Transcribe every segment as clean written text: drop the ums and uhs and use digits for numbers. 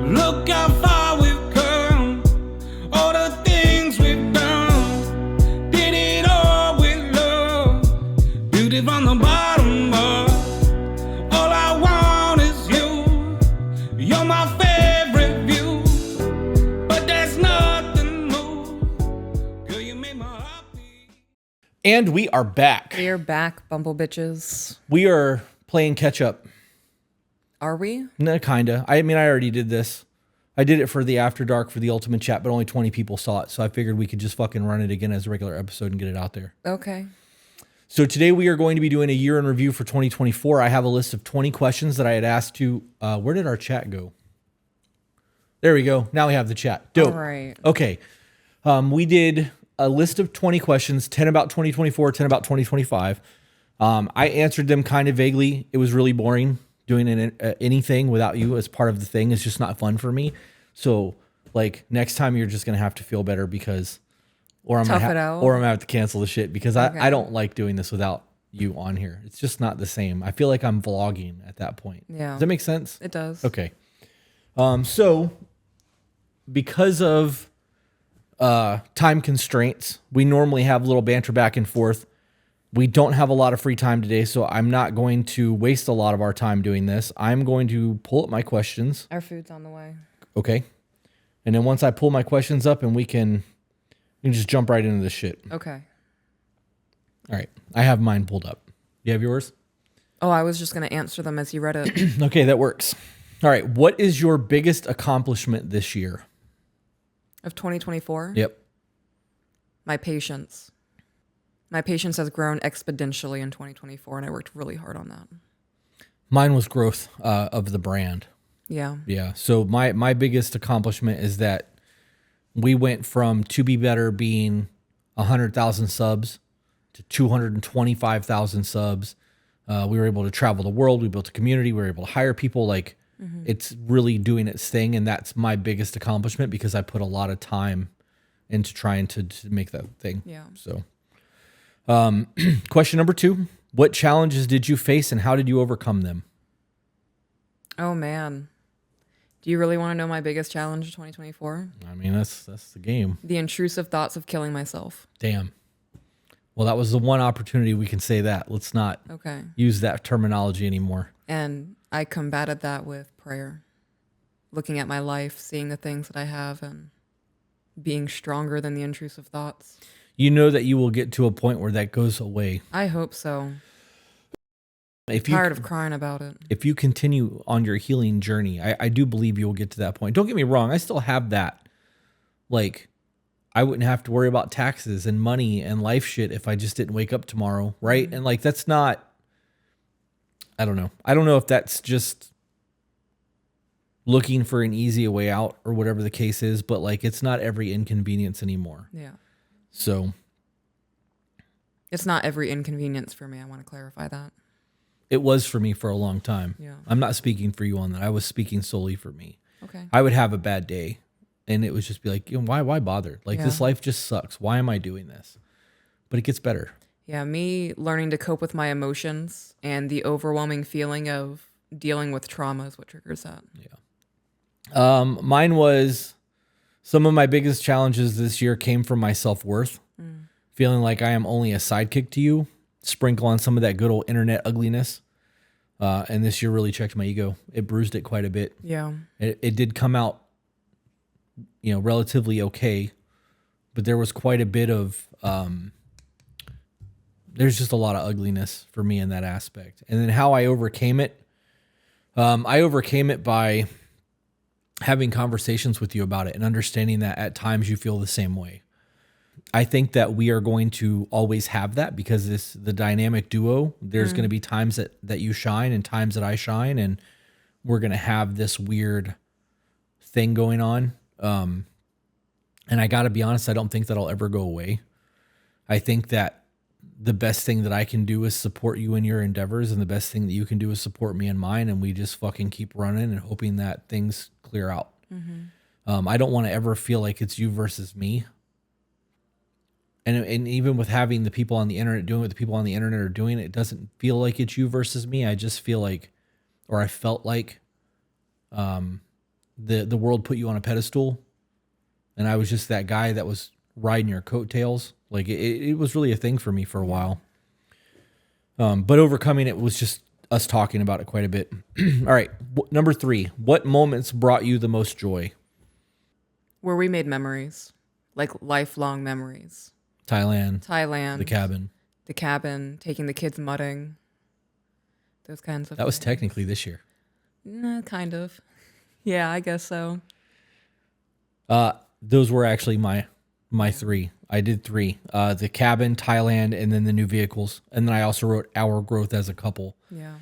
Look how far we've come, all the things we've done. Did it all with love, beauty from the bottom up. All I want is you, you're my favorite view. But there's nothing new, girl, you make my heart beat. And we are back. We are back, bumble bitches. We are playing catch up. Are we? No, kinda. I mean, I already did this. I did it for the After Dark for the Ultimate Chat, but only 20 people saw it. So I figured we could just fucking run it again as a regular episode and get it out there. Okay. So today we are going to be doing a year in review for 2024. I have a list of 20 questions that I had asked to, where did our chat go? There we go. Now we have the chat. Dope. All right. Okay. We did a list of 20 questions, 10 about 2024, 10 about 2025. I answered them kind of vaguely. It was really boring doing anything without you as part of the thing. It's just not fun for me. So like next time you're just going to have to feel better because, or I'm going to have to cancel the shit because I don't like doing this without you on here. It's just not the same. I feel like I'm vlogging at that point. Yeah. Does that make sense? It does. Okay. So because of time constraints, we normally have a little banter back and forth. We don't have a lot of free time today, so I'm not going to waste a lot of our time doing this. I'm going to pull up my questions. Our food's on the way. Okay. And then once I pull my questions up and we can just jump right into this shit. Okay. All right. I have mine pulled up. You have yours? Oh, I was just going to answer them as you read it. Okay, that works. All right. What is your biggest accomplishment this year? Of 2024? Yep. My patience. My patience has grown exponentially in 2024, and I worked really hard on that. Mine was growth of the brand. Yeah. Yeah. So my biggest accomplishment is that we went from To Be Better being 100,000 subs to 225,000 subs. We were able to travel the world. We built a community. We were able to hire people. Like it's really doing its thing. And that's my biggest accomplishment because I put a lot of time into trying to make that thing. Yeah. So question number 2, what challenges did you face and how did you overcome them? Oh, man. Do you really want to know my biggest challenge of 2024? I mean, that's the game. The intrusive thoughts of killing myself. Damn. Well, that was the one opportunity we can say that. Let's not use that terminology anymore. And I combated that with prayer. Looking at my life, seeing the things that I have, and being stronger than the intrusive thoughts. You know that you will get to a point where that goes away. I hope so. If Tired of crying about it. If you continue on your healing journey, I do believe you'll get to that point. Don't get me wrong. I still have that. Like, I wouldn't have to worry about taxes and money and life shit if I just didn't wake up tomorrow, right? And like, that's not, I don't know. I don't know if that's just looking for an easy way out or whatever the case is, but like, it's not every inconvenience anymore. Yeah. So. It's not every inconvenience for me. I want to clarify that. It was for me for a long time. Yeah. I'm not speaking for you on that. I was speaking solely for me. Okay. I would have a bad day and it would just be like, you know, why bother? Like this life just sucks. Why am I doing this? But it gets better. Yeah. Me learning to cope with my emotions and the overwhelming feeling of dealing with trauma is what triggers that. Yeah. Mine was some of my biggest challenges this year came from my self-worth. Feeling like I am only a sidekick to you. Sprinkle on some of that good old internet ugliness. And this year really checked my ego. It bruised it quite a bit. Yeah. It did come out, you know, relatively okay, but there was quite a bit of, there's just a lot of ugliness for me in that aspect. And then how I overcame it by having conversations with you about it and understanding that at times you feel the same way. I think that we are going to always have that because the dynamic duo, there's going to be times that you shine and times that I shine, and we're going to have this weird thing going on. And I got to be honest, I don't think that'll ever go away. I think that the best thing that I can do is support you in your endeavors, and the best thing that you can do is support me in mine, and we just fucking keep running and hoping that things clear out. I don't want to ever feel like it's you versus me. And even with having the people on the internet doing what the people on the internet are doing, it doesn't feel like it's you versus me. I just feel like, or I felt like, the world put you on a pedestal, and I was just that guy that was riding your coattails. Like it was really a thing for me for a while. But overcoming it was just us talking about it quite a bit. All right. Number 3, what moments brought you the most joy? Where we made memories, like lifelong memories. Thailand, The cabin, taking the kids mudding, those kinds of that was things. technically this year. Nah, kind of. Yeah, I guess so. Those were actually my 3. I did 3. The cabin, Thailand, and then the new vehicles. And then I also wrote our growth as a couple. Yeah.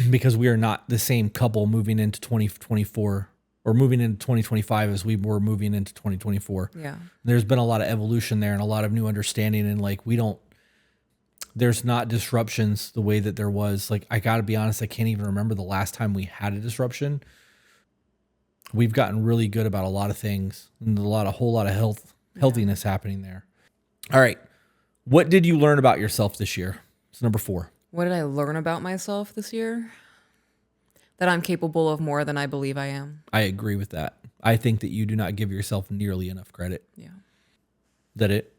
Because we are not the same couple moving into 2024 or moving into 2025 as we were moving into 2024. Yeah. There's been a lot of evolution there and a lot of new understanding. And like, there's not disruptions the way that there was. Like, I got to be honest, I can't even remember the last time we had a disruption. We've gotten really good about a lot of things and a whole lot of healthiness happening there. All right. What did you learn about yourself this year? It's number 4. What did I learn about myself this year? That I'm capable of more than I believe I am. I agree with that. I think that you do not give yourself nearly enough credit. Yeah. Is that it?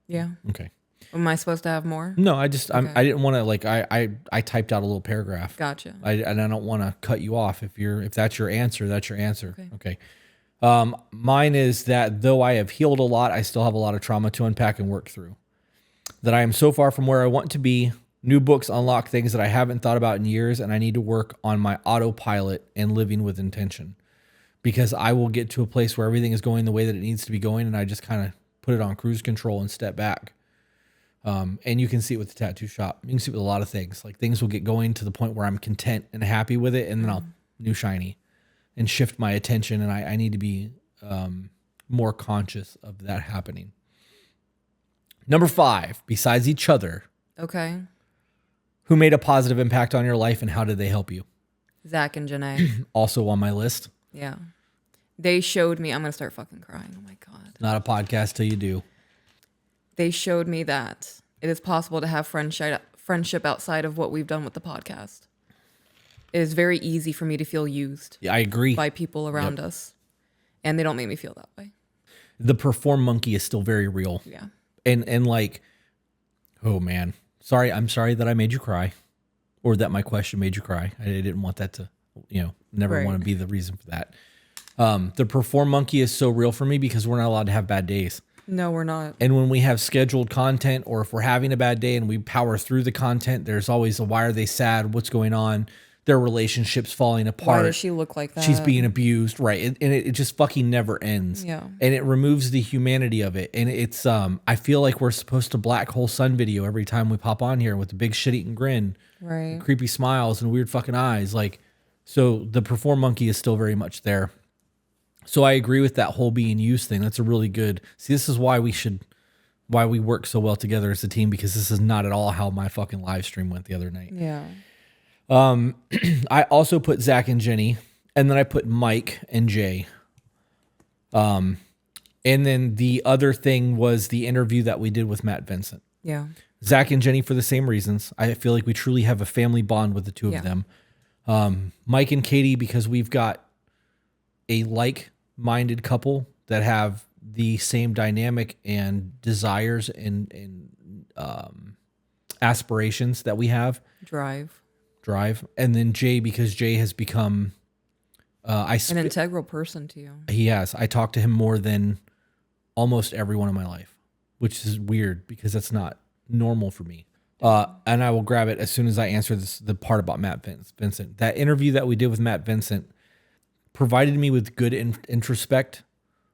Yeah. Okay. Am I supposed to have more? No, I didn't want to, like, I typed out a little paragraph. Gotcha. And I don't want to cut you off. If that's your answer, that's your answer. Okay. Mine is that though I have healed a lot, I still have a lot of trauma to unpack and work through. That I am so far from where I want to be. New books unlock things that I haven't thought about in years, and I need to work on my autopilot and living with intention. Because I will get to a place where everything is going the way that it needs to be going, and I just kind of put it on cruise control and step back. And you can see it with the tattoo shop. You can see it with a lot of things. Like, things will get going to the point where I'm content and happy with it, and then I'll new shiny and shift my attention, and I need to be more conscious of that happening. Number 5, besides each other, Okay. who made a positive impact on your life and how did they help you? Zach and Janae. Also on my list. Yeah. They showed me, I'm going to start fucking crying. Oh my God. Not a podcast till you do. They showed me that it is possible to have friendship outside of what we've done with the podcast. It is very easy for me to feel used Yeah, I agree. by people around us. And they don't make me feel that way. The perform monkey is still very real. Yeah. And like, oh man. I'm sorry that I made you cry or that my question made you cry. I didn't want that to, never want to be the reason for that. The perform monkey is so real for me because we're not allowed to have bad days. No, we're not. And when we have scheduled content or if we're having a bad day and we power through the content, there's always a why are they sad? What's going on? Their relationships falling apart. Why does she look like that? She's being abused, right? And it just fucking never ends. Yeah. And it removes the humanity of it. And it's I feel like we're supposed to black hole sun video every time we pop on here with a big shit-eating grin, Right. and creepy smiles and weird fucking eyes. Like, so the perform monkey is still very much there. So I agree with that whole being used thing. That's a really good. See, this is why we work so well together as a team, because this is not at all how my fucking live stream went the other night. Yeah. I also put Zach and Jenny, and then I put Mike and Jay. And then the other thing was the interview that we did with Matt Vincent. Yeah. Zach and Jenny for the same reasons. I feel like we truly have a family bond with the two of them. Mike and Katie, because we've got a like-minded couple that have the same dynamic and desires and aspirations that we have. Drive. And then Jay, because Jay has become An integral person to you. he has. I talk to him more than almost everyone in my life, which is weird because that's not normal for me. And I will grab it as soon as I answer the part about Matt Vincent. That interview that we did with Matt Vincent provided me with good introspect,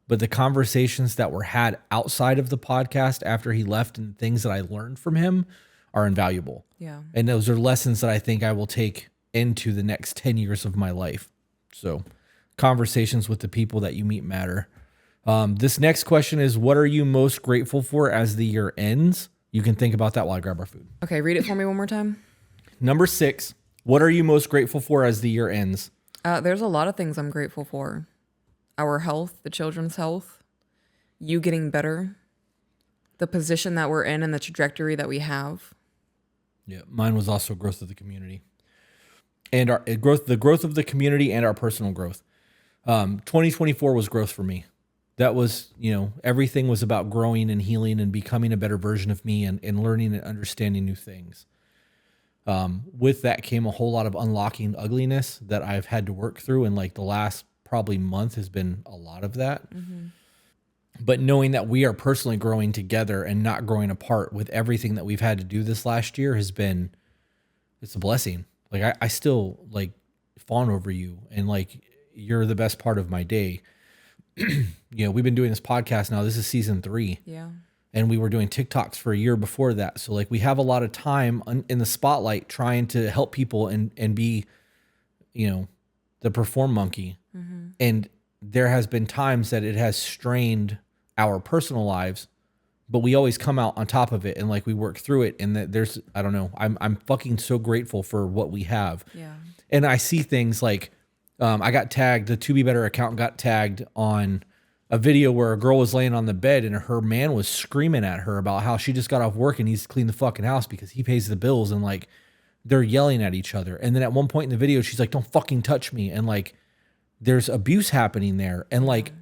but the conversations that were had outside of the podcast after he left and things that I learned from him are invaluable. Yeah. And those are lessons that I think I will take into the next 10 years of my life. So conversations with the people that you meet matter. This next question is, what are you most grateful for as the year ends? You can think about that while I grab our food. Okay, read it for me one more time. Number 6, what are you most grateful for as the year ends? There's a lot of things I'm grateful for. Our health, the children's health, you getting better, the position that we're in and the trajectory that we have. Yeah, mine was also growth of the community. And the growth of the community and our personal growth. 2024 was growth for me. That was, everything was about growing and healing and becoming a better version of me and learning and understanding new things. With that came a whole lot of unlocking ugliness that I've had to work through. And like the last probably month has been a lot of that. Mm-hmm. But knowing that we are personally growing together and not growing apart with everything that we've had to do this last year it's a blessing. Like I still like fawn over you and like, you're the best part of my day. We've been doing this podcast now. This is season 3. Yeah. And we were doing TikToks for a year before that. So like we have a lot of time in the spotlight trying to help people and be, the perform monkey. Mm-hmm. And there has been times that it has strained our personal lives, but we always come out on top of it and like we work through it. And that I don't know, I'm fucking so grateful for what we have. Yeah. And I see things like, I got tagged, the To Be Better account got tagged on a video where a girl was laying on the bed and her man was screaming at her about how she just got off work and needs to clean the fucking house because he pays the bills, and like they're yelling at each other. And then at one point in the video, she's like, "Don't fucking touch me." And like there's abuse happening there. And like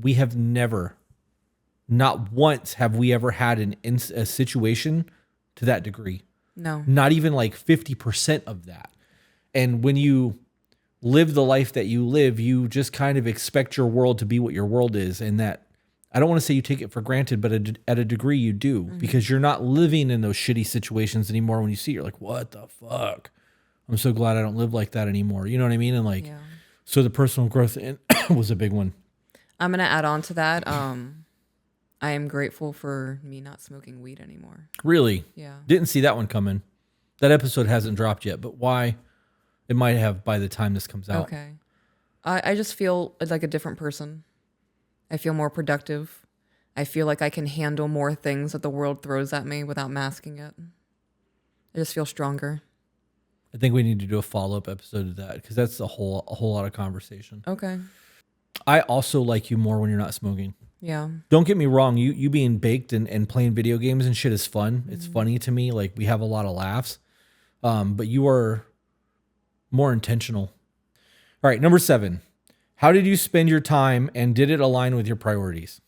we have never, not once have we ever had a situation to that degree. No. Not even like 50% of that. And when you live the life that you live, you just kind of expect your world to be what your world is. And that, I don't want to say you take it for granted, but at a degree you do, because you're not living in those shitty situations anymore. When you see it, you're like, what the fuck? I'm so glad I don't live like that anymore. You know what I mean? And like, so the personal growth was a big one. I'm going to add on to that. I am grateful for me not smoking weed anymore. Really? Yeah. Didn't see that one coming. That episode hasn't dropped yet, but why? It might have by the time this comes out. Okay. I just feel like a different person. I feel more productive. I feel like I can handle more things that the world throws at me without masking it. I just feel stronger. I think we need to do a follow-up episode of that because that's a whole lot of conversation. Okay. I also like you more when you're not smoking. Yeah. Don't get me wrong. You being baked and playing video games and shit is fun. It's funny to me. Like we have a lot of laughs. But you are more intentional. All right. Number 7. How did you spend your time and did it align with your priorities?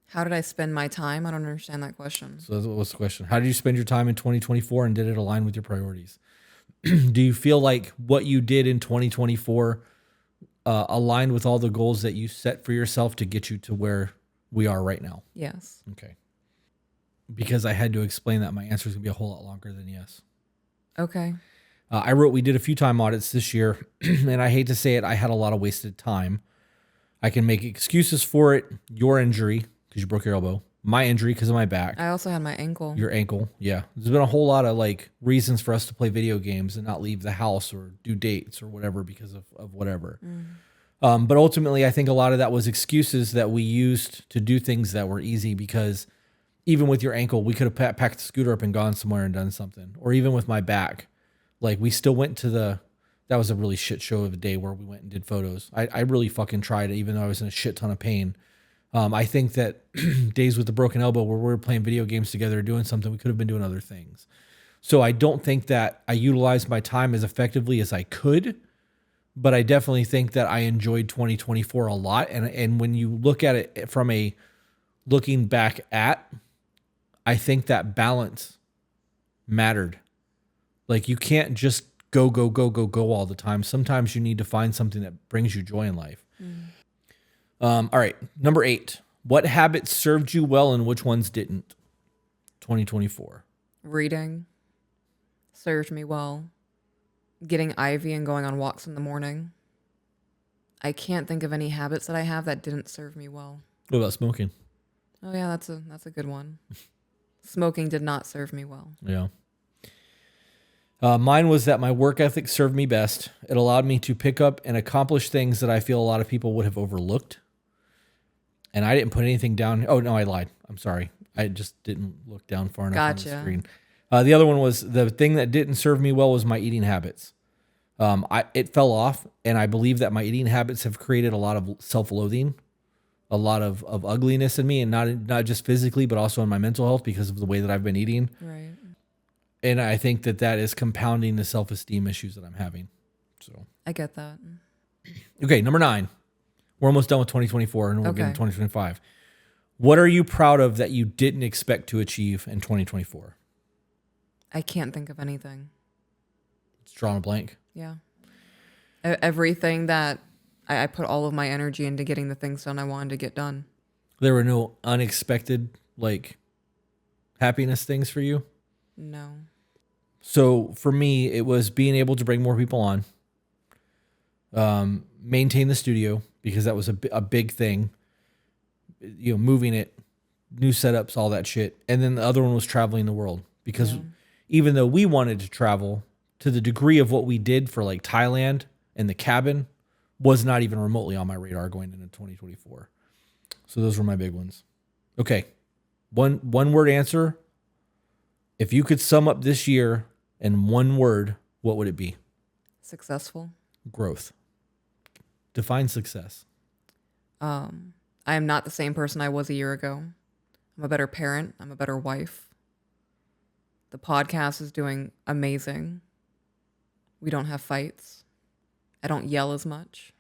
How did I spend my time? I don't understand that question. So what's the question? How did you spend your time in 2024 and did it align with your priorities? Do you feel like what you did in 2024 aligned with all the goals that you set for yourself to get you to where we are right now? Yes. Okay. Because I had to explain that, my answer is going to be a whole lot longer than yes. Okay. We did a few time audits this year, and I hate to say it, I had a lot of wasted time. I can make excuses for it. Your injury, because you broke your elbow. My injury, because of my back. I also had my ankle. Your ankle, yeah. There's been a whole lot of like reasons for us to play video games and not leave the house or do dates or whatever because of whatever. But ultimately, I think a lot of that was excuses that we used to do things that were easy, because even with your ankle, we could have packed the scooter up and gone somewhere and done something. Or even with my back, like we still went to that was a really shit show of a day where we went and did photos. I really fucking tried it, even though I was in a shit ton of pain. I think that days with the broken elbow where we were playing video games together, doing something, we could have been doing other things. So I don't think that I utilized my time as effectively as I could, but I definitely think that I enjoyed 2024 a lot. And when you look at it from a looking back at, I think that balance mattered. Like you can't just go all the time. Sometimes you need to find something that brings you joy in life. All right. Number 8, what habits served you well and which ones didn't? 2024. Reading served me well. Getting Ivy and going on walks in the morning. I can't think of any habits that I have that didn't serve me well. What about smoking? Oh yeah, that's a good one. Smoking did not serve me well. Yeah. Mine was that my work ethic served me best. It allowed me to pick up and accomplish things that I feel a lot of people would have overlooked. And I didn't put anything down. Oh, no, I lied. I'm sorry. I just didn't look down far enough on the screen. The other one was the thing that didn't serve me well was my eating habits. It fell off, and I believe that my eating habits have created a lot of self-loathing, a lot of ugliness in me, and not just physically, but also in my mental health because of the way that I've been eating. Right. And I think that is compounding the self-esteem issues that I'm having. So I get that. Okay, number 9. We're almost done with 2024 and we're getting Okay. 2025. What are you proud of that you didn't expect to achieve in 2024? I can't think of anything. It's drawing a blank. Yeah. Everything that I put all of my energy into getting the things done I wanted to get done. There were no unexpected, like, happiness things for you? No. So for me, it was being able to bring more people on, maintain the studio, because that was a big thing, you know, moving it, new setups, all that shit. And then the other one was traveling the world, because even though we wanted to travel to the degree of what we did for like Thailand and the cabin was not even remotely on my radar going into 2024. So those were my big ones. Okay. One word answer. If you could sum up this year in one word, what would it be? Successful. Growth. Define success. I am not the same person I was a year ago. I'm a better parent. I'm a better wife. The podcast is doing amazing. We don't have fights. I don't yell as much.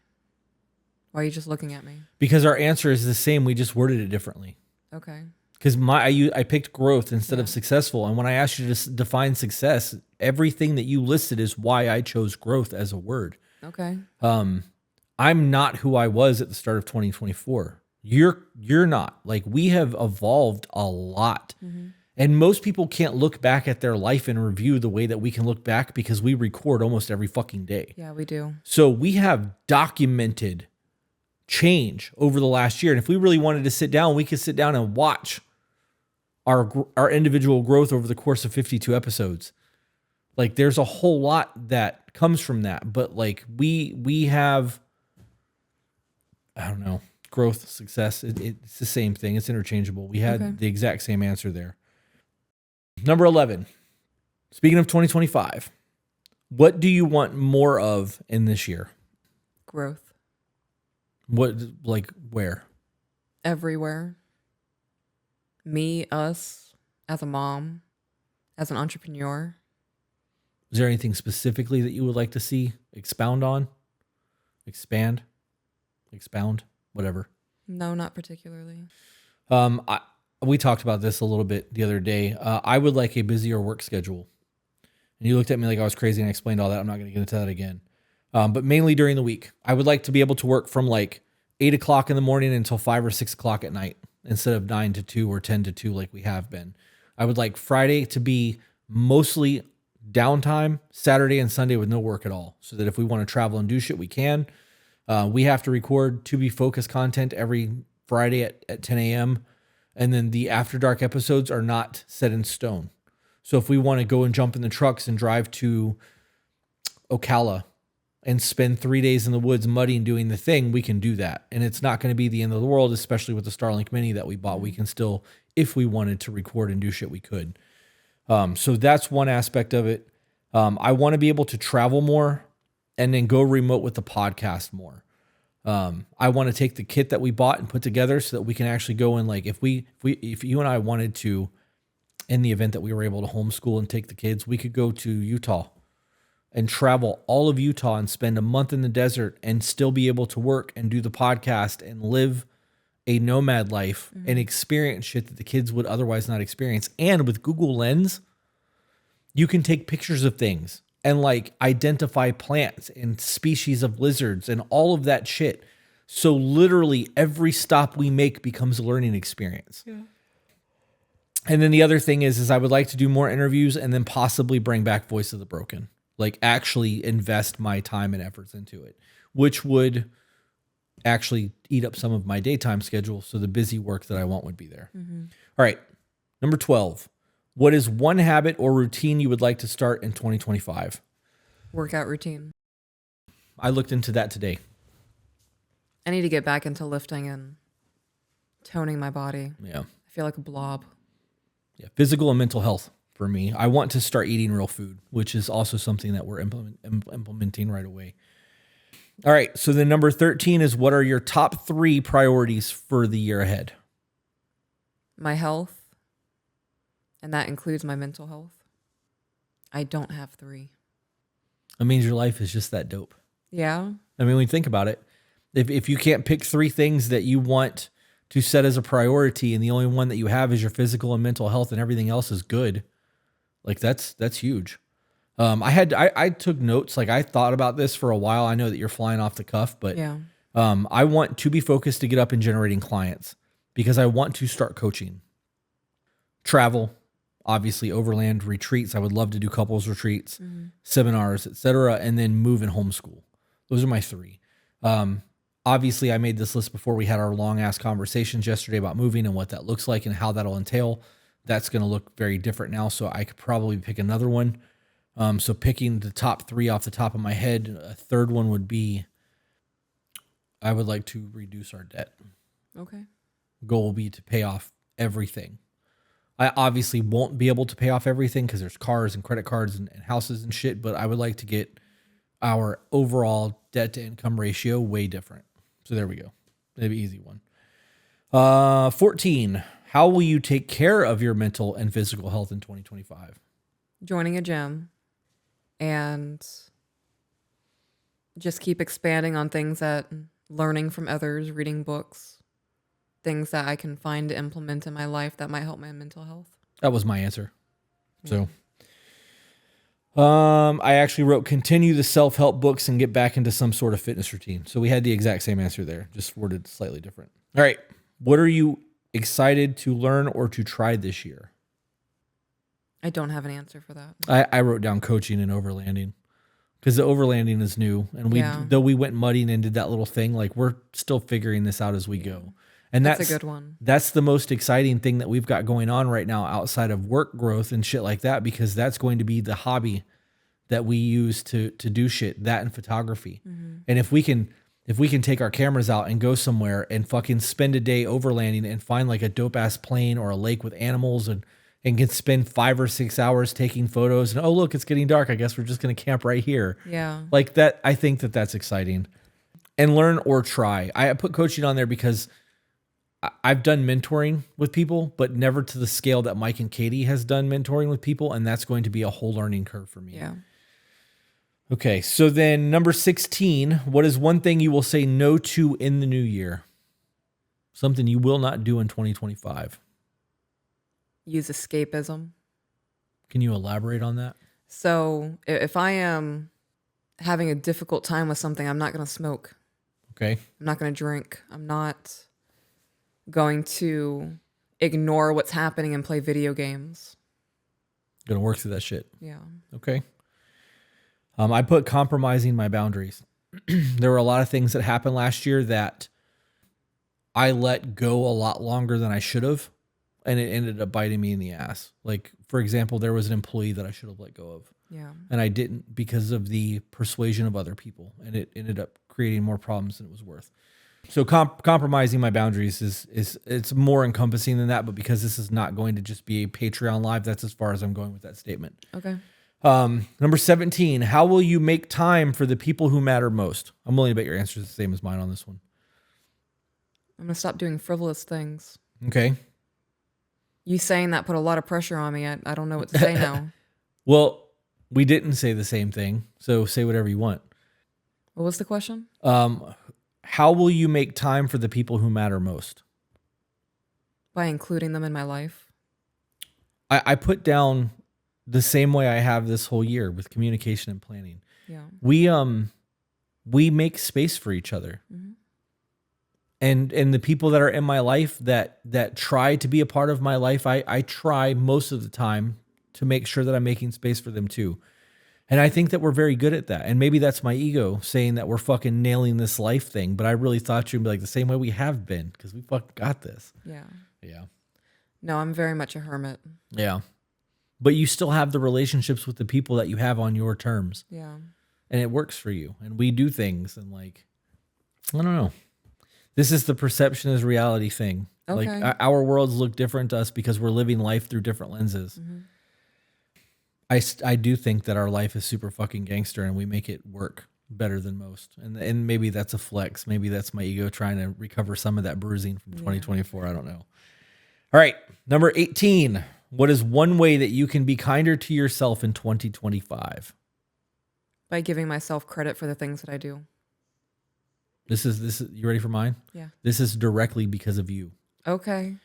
Why are you just looking at me? Because our answer is the same. We just worded it differently. Okay. Because I picked growth instead of successful. And when I asked you to define success, everything that you listed is why I chose growth as a word. Okay. I'm not who I was at the start of 2024. You're not. Like, we have evolved a lot. And most people can't look back at their life and review the way that we can look back because we record almost every fucking day. Yeah, we do. So we have documented change over the last year. And if we really wanted to sit down, we could sit down and watch our individual growth over the course of 52 episodes. Like, there's a whole lot that comes from that. But like, we have, I don't know, growth, success. It's the same thing. It's interchangeable. We had the exact same answer there. Number 11, speaking of 2025, what do you want more of in this year? Growth. What, like, where? Everywhere. Me, us, as a mom, as an entrepreneur. Is there anything specifically that you would like to see expound on? Expand? Expound? Whatever. No, not particularly. We talked about this a little bit the other day. I would like a busier work schedule. And you looked at me like I was crazy and I explained all that. I'm not going to get into that again. But mainly during the week. I would like to be able to work from like 8 o'clock in the morning until 5 or 6 o'clock at night instead of 9 to 2 or 10 to 2 like we have been. I would like Friday to be mostly downtime, Saturday and Sunday with no work at all. So that if we want to travel and do shit, we can. We have to record To Be Focused content every Friday at 10 a.m. And then the After Dark episodes are not set in stone. So if we want to go and jump in the trucks and drive to Ocala and spend 3 days in the woods mudding doing the thing, we can do that. And it's not going to be the end of the world, especially with the Starlink Mini that we bought. We can still, if we wanted to record and do shit, we could. So that's one aspect of it. I want to be able to travel more and then go remote with the podcast more. I want to take the kit that we bought and put together so that we can actually go and, like, if you and I wanted to, in the event that we were able to homeschool and take the kids, we could go to Utah and travel all of Utah and spend a month in the desert and still be able to work and do the podcast and live a nomad life and experience shit that the kids would otherwise not experience. And with Google Lens, you can take pictures of things and like identify plants and species of lizards and all of that shit. So literally every stop we make becomes a learning experience. Yeah. And then the other thing is I would like to do more interviews and then possibly bring back Voice of the Broken. Like, actually invest my time and efforts into it, which would actually eat up some of my daytime schedule. So the busy work that I want would be there. All right. Number 12. What is one habit or routine you would like to start in 2025? Workout routine. I looked into that today. I need to get back into lifting and toning my body. Yeah. I feel like a blob. Yeah. Physical and mental health for me. I want to start eating real food, which is also something that we're implementing right away. All right. So the number 13 is, what are your top 3 priorities for the year ahead? My health. And that includes my mental health. I don't have 3. That means your life is just that dope. Yeah. I mean, when you think about it, if you can't pick 3 things that you want to set as a priority and the only one that you have is your physical and mental health and everything else is good, like that's huge. I took notes. Like I thought about this for a while. I know that you're flying off the cuff, but Yeah. I want to be focused to get up and generating clients because I want to start coaching. Travel, obviously overland retreats. I would love to do couples retreats, seminars, etc., and then move and homeschool. Those are my 3. Obviously, I made this list before we had our long ass conversations yesterday about moving and what that looks like and how that'll entail. That's going to look very different now. So I could probably pick another one. So picking the top 3 off the top of my head, a third one would be, I would like to reduce our debt. Okay. Goal will be to pay off everything. I obviously won't be able to pay off everything because there's cars and credit cards and houses and shit, but I would like to get our overall debt to income ratio way different. So there we go. Maybe easy one. 14. How will you take care of your mental and physical health in 2025? Joining a gym and just keep expanding on things that learning from others, reading books, things that I can find to implement in my life that might help my mental health. That was my answer. So, I actually wrote continue the self-help books and get back into some sort of fitness routine. So we had the exact same answer there, just worded slightly different. All right. What are you excited to learn or to try this year? I don't have an answer for that. I wrote down coaching and overlanding because the overlanding is new. And though we went mudding and did that little thing, like we're still figuring this out as we go. And that's a good one. That's the most exciting thing that we've got going on right now outside of work growth and shit like that, because that's going to be the hobby that we use to do shit, that and photography. And if we can take our cameras out and go somewhere and fucking spend a day overlanding and find like a dope ass plane or a lake with animals and can spend 5 or 6 hours taking photos and, oh, look, it's getting dark. I guess we're just going to camp right here. Yeah. Like that. I think that's exciting. And learn or try. I put coaching on there because I've done mentoring with people, but never to the scale that Mike and Katie has done mentoring with people. And that's going to be a whole learning curve for me. Yeah. Okay. So then number 16, what is one thing you will say no to in the new year? Something you will not do in 2025. Use escapism. Can you elaborate on that? So if I am having a difficult time with something, I'm not going to smoke. Okay. I'm not going to drink. I'm not going to ignore what's happening and play video games. Gonna work through that shit. Yeah. Okay. I put compromising my boundaries. There were a lot of things that happened last year that I let go a lot longer than I should have, and it ended up biting me in the ass. Like, for example, there was an employee that I should have let go of. Yeah. And I didn't because of the persuasion of other people, and it ended up creating more problems than it was worth. So compromising my boundaries it's more encompassing than that, but because this is not going to just be a Patreon live, that's as far as I'm going with that statement. Okay. Number 17, how will you make time for the people who matter most? I'm willing to bet your answer is the same as mine on this one. I'm going to stop doing frivolous things. Okay. You saying that put a lot of pressure on me. I don't know what to say now. Well, we didn't say the same thing, so say whatever you want. What was the question? How will you make time for the people who matter most? By including them in my life. I put down the same way I have this whole year with communication and planning. Yeah. We make space for each other. Mm-hmm. And the people that are in my life that try to be a part of my life, I try most of the time to make sure that I'm making space for them too. And I think that we're very good at that. And maybe that's my ego saying that we're fucking nailing this life thing. But I really thought you'd be like the same way we have been, because we fucking got this. Yeah. Yeah. No, I'm very much a hermit. Yeah. But you still have the relationships with the people that you have on your terms. Yeah. And it works for you. And we do things. And like, I don't know. This is the perception is reality thing. Okay. Like our worlds look different to us because we're living life through different lenses. Mm-hmm. I do think that our life is super fucking gangster and we make it work better than most. And maybe that's a flex. Maybe that's my ego trying to recover some of that bruising from 2024. I don't know. All right. Number 18. What is one way that you can be kinder to yourself in 2025? By giving myself credit for the things that I do. This is you ready for mine? Yeah. This is directly because of you. Okay.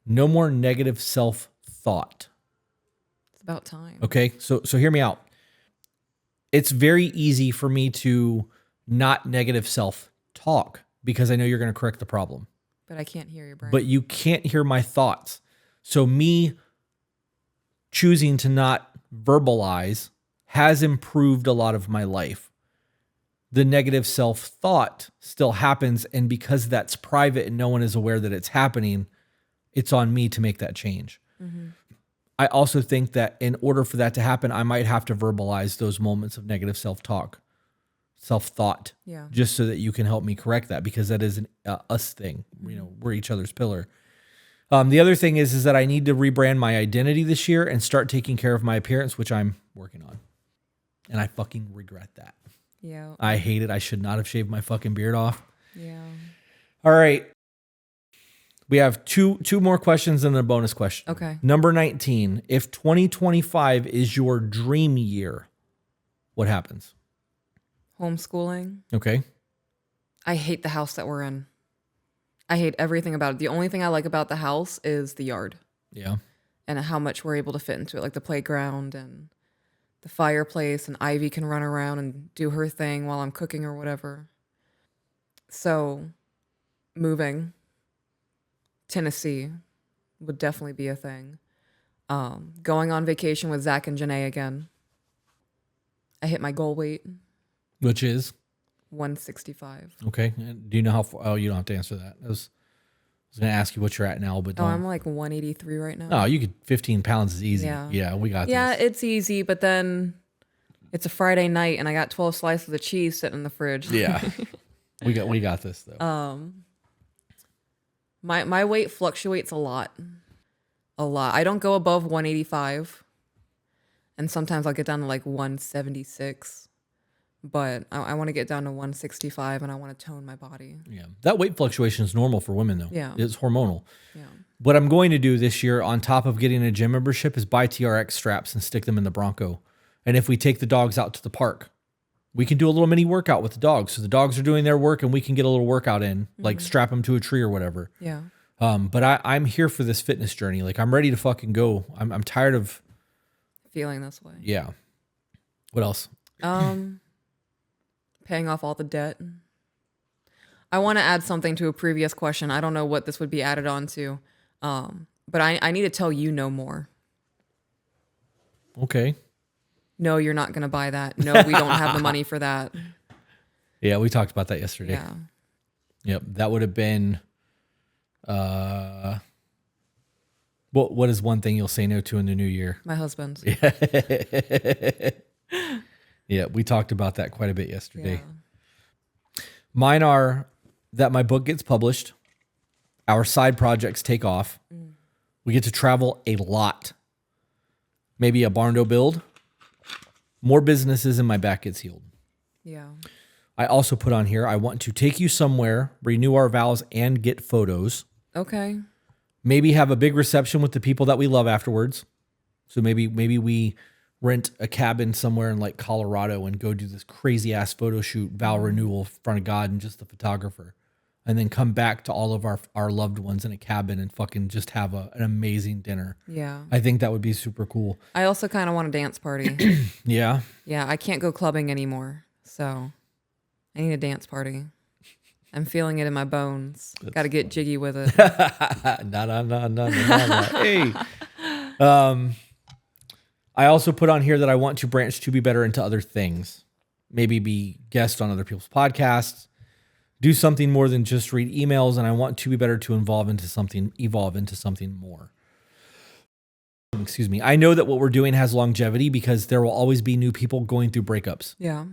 No more negative self-thought. It's about time. Okay? So hear me out. It's very easy for me to not negative self-talk because I know you're going to correct the problem. But I can't hear your brain. But you can't hear my thoughts. So me choosing to not verbalize has improved a lot of my life. The negative self-thought still happens, and because that's private and no one is aware that it's happening, it's on me to make that change. Mm-hmm. I also think that in order for that to happen, I might have to verbalize those moments of negative self-talk, self-thought, Yeah. just so that you can help me correct that, because that is an us thing. You know, we're each other's pillar. The other thing is that I need to rebrand my identity this year and start taking care of my appearance, which I'm working on. And I fucking regret that. Yeah. I hate it. I should not have shaved my fucking beard off. Yeah. All right. We have two more questions and a bonus question. Okay. Number 19. If 2025 is your dream year, what happens? Homeschooling. Okay. I hate the house that we're in. I hate everything about it. The only thing I like about the house is the yard Yeah. and how much we're able to fit into it, like the playground and the fireplace, and Ivy can run around and do her thing while I'm cooking or whatever. So moving Tennessee would definitely be a thing. Going on vacation with Zach and Janae again. I hit my goal weight, Which is? 165. Okay. And do you know how far? Oh, you don't have to answer that. I was going to ask you what you're at now, but Oh, don't. I'm like 183 right now. Oh, you could 15 pounds is easy. Yeah. Yeah, we got Yeah, this. it's easy, but then it's a Friday night and I got 12 slices of cheese sitting in the fridge. Yeah. we got this though. My weight fluctuates a lot. A lot. I don't go above 185. And sometimes I'll get down to like 176. But I want to get down to 165 and I want to tone my body. Yeah. That weight fluctuation is normal for women though. Yeah. It's hormonal. Yeah. What I'm going to do this year on top of getting a gym membership is buy TRX straps and stick them in the Bronco. And if we take the dogs out to the park, we can do a little mini workout with the dogs. So the dogs are doing their work and we can get a little workout in, like strap them to a tree or whatever. Yeah. But I'm here for this fitness journey. Like I'm ready to fucking go. I'm tired of Feeling this way. yeah. What else? Paying off all the debt. I want to add something to a previous question. I don't know what this would be added on to. But I need to tell you no more. Okay. No, you're not going to buy that. No, we don't have the money for that. Yeah, we talked about that yesterday. Yeah. Yep. That would have been what is one thing you'll say no to in the new year? My husband. Yeah, we talked about that quite a bit yesterday. Yeah. Mine are that my book gets published, our side projects take off, we get to travel a lot, maybe a barn door build, more businesses, and my back gets healed. Yeah. I also put on here, I want to take you somewhere, renew our vows, and get photos. Okay. Maybe have a big reception with the people that we love afterwards. So maybe we rent a cabin somewhere in like Colorado and go do this crazy ass photo shoot, vow renewal in front of God and just the photographer. And then come back to all of our loved ones in a cabin and fucking just have an amazing dinner. Yeah. I think that would be super cool. I also kind of want a dance party. Yeah. Yeah. I can't go clubbing anymore. So I need a dance party. I'm feeling it in my bones. Got to get jiggy with it. No. Hey. I also put on here that I want to branch to be better into other things. Maybe be guest on other people's podcasts. Do something more than just read emails, and I want to be better to evolve into something more. Excuse me. I know that what we're doing has longevity because there will always be new people going through breakups. Yeah.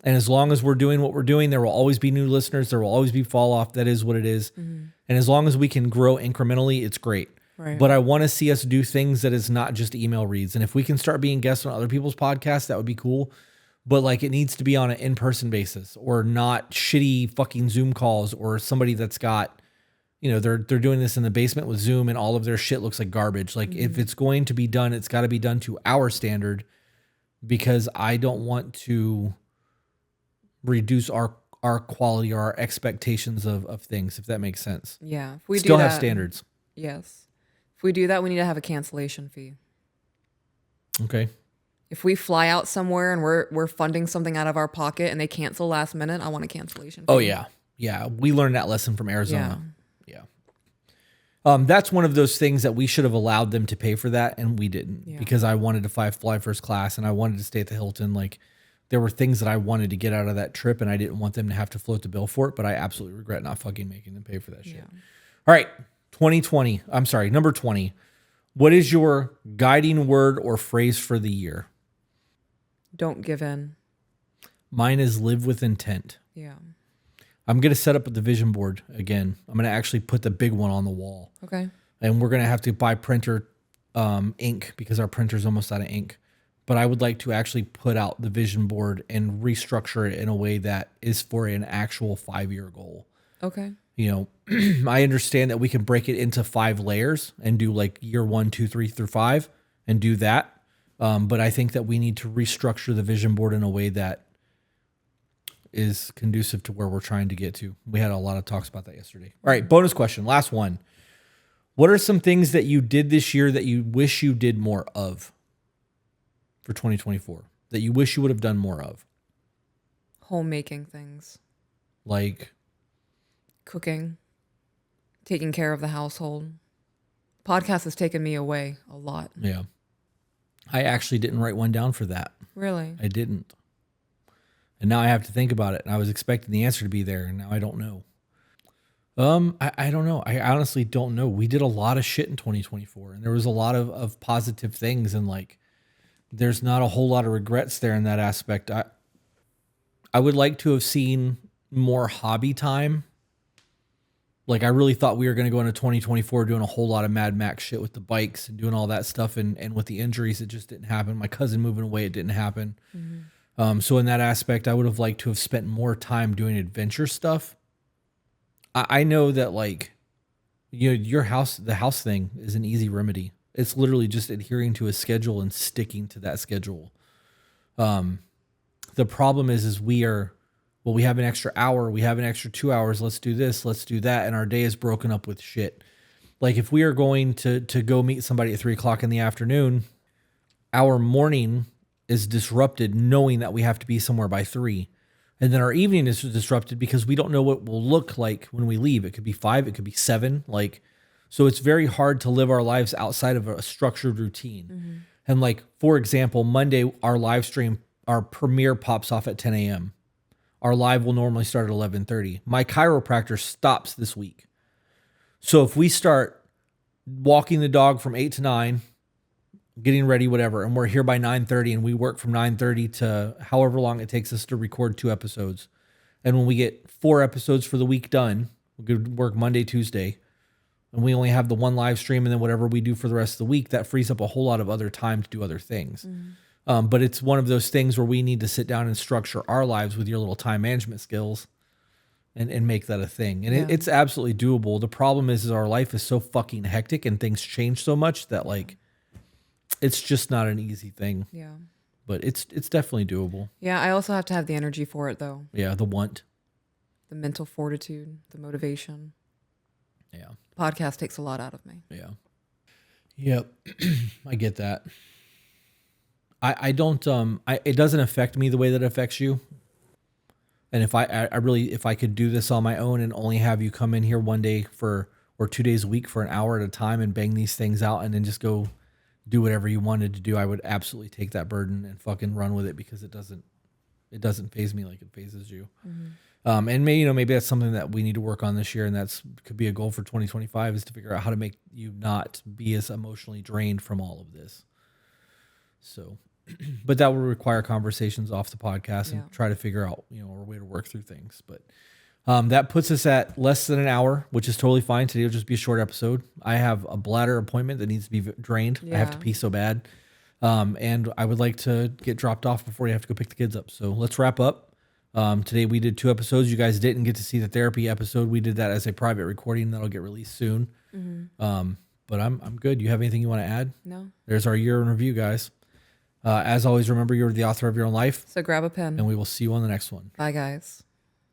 And as long as we're doing what we're doing, there will always be new listeners. There will always be fall off. That is what it is. Mm-hmm. And as long as we can grow incrementally, it's great. Right. But I want to see us do things that is not just email reads. And if we can start being guests on other people's podcasts, that would be cool. But like it needs to be on an in-person basis or not shitty fucking Zoom calls or somebody that's got, you know, they're doing this in the basement with Zoom and all of their shit looks like garbage. Like if it's going to be done, it's got to be done to our standard because I don't want to reduce our our quality or our expectations of things, if that makes sense. Yeah. If we Still do have that, standards. Yes. If we do that, we need to have a cancellation fee. Okay. If we fly out somewhere and we're funding something out of our pocket and they cancel last minute, I want a cancellation fee. Oh yeah. Yeah. We learned that lesson from Arizona. Yeah. That's one of those things that we should have allowed them to pay for that, and we didn't because I wanted to fly first class and I wanted to stay at the Hilton. Like, there were things that I wanted to get out of that trip, and I didn't want them to have to float the bill for it, but I absolutely regret not fucking making them pay for that shit. Yeah. All right. Number 20. What is your guiding word or phrase for the year? Don't give in. Mine is live with intent. Yeah. I'm going to set up the vision board again. I'm going to actually put the big one on the wall. Okay. And we're going to have to buy printer ink because our printer's almost out of ink. But I would like to actually put out the vision board and restructure it in a way that is for an actual 5-year goal. Okay. You know, I understand that we can break it into 5 layers and do like year 1, 2, 3 through 5 and do that. But I think that we need to restructure the vision board in a way that is conducive to where we're trying to get to. We had a lot of talks about that yesterday. All right, bonus question, last one. What are some things that you did this year that you wish you did more of for 2024? That you wish you would have done more of? Homemaking things. Like? Cooking. Taking care of the household. Podcast has taken me away a lot. Yeah. I actually didn't write one down for that. Really? I didn't. And now I have to think about it. And I was expecting the answer to be there, and now I don't know. I don't know. I honestly don't know. We did a lot of shit in 2024, and there was a lot of positive things, and like, there's not a whole lot of regrets there in that aspect. I would like to have seen more hobby time. Like, I really thought we were going to go into 2024 doing a whole lot of Mad Max shit with the bikes and doing all that stuff, and with the injuries, it just didn't happen. My cousin moving away, it didn't happen. Mm-hmm. So in that aspect, I would have liked to have spent more time doing adventure stuff. I know that, like, you know, the house thing is an easy remedy. It's literally just adhering to a schedule and sticking to that schedule. The problem is we have an extra hour, we have an extra 2 hours, let's do this, let's do that, and our day is broken up with shit. Like, if we are going to go meet somebody at 3:00 in the afternoon, our morning is disrupted knowing that we have to be somewhere by 3. And then our evening is disrupted because we don't know what it will look like when we leave. It could be 5, it could be 7. Like, so it's very hard to live our lives outside of a structured routine. Mm-hmm. And like, for example, Monday, our live stream, our premiere pops off at 10 a.m. Our live will normally start at 11:30. My chiropractor stops this week. So if we start walking the dog from 8 to 9, getting ready, whatever, and we're here by 9:30 and we work from 9:30 to however long it takes us to record 2 episodes. And when we get 4 episodes for the week done, we could work Monday, Tuesday, and we only have the 1 live stream, and then whatever we do for the rest of the week, that frees up a whole lot of other time to do other things. Mm. But it's one of those things where we need to sit down and structure our lives with your little time management skills and make that a thing. And it's absolutely doable. The problem is our life is so fucking hectic and things change so much that, like, it's just not an easy thing. Yeah. But it's definitely doable. Yeah, I also have to have the energy for it, though. Yeah, the want. The mental fortitude, the motivation. Yeah. Podcast takes a lot out of me. Yeah. Yep. I get that. I don't, it doesn't affect me the way that it affects you. And if if I could do this on my own and only have you come in here one day or 2 days a week for an hour at a time and bang these things out and then just go do whatever you wanted to do, I would absolutely take that burden and fucking run with it, because it doesn't faze me like it phases you. Mm-hmm. And maybe that's something that we need to work on this year, and could be a goal for 2025, is to figure out how to make you not be as emotionally drained from all of this. So, but that will require conversations off the podcast and try to figure out, a way to work through things. But that puts us at less than an hour, which is totally fine. Today will just be a short episode. I have a bladder appointment that needs to be drained. Yeah. I have to pee so bad. And I would like to get dropped off before you have to go pick the kids up. So let's wrap up. Today we did 2 episodes. You guys didn't get to see the therapy episode. We did that as a private recording that'll get released soon. Mm-hmm. But I'm good. You have anything you want to add? No. There's our year in review, guys. As always, remember, you're the author of your own life. So grab a pen. And we will see you on the next one. Bye, guys.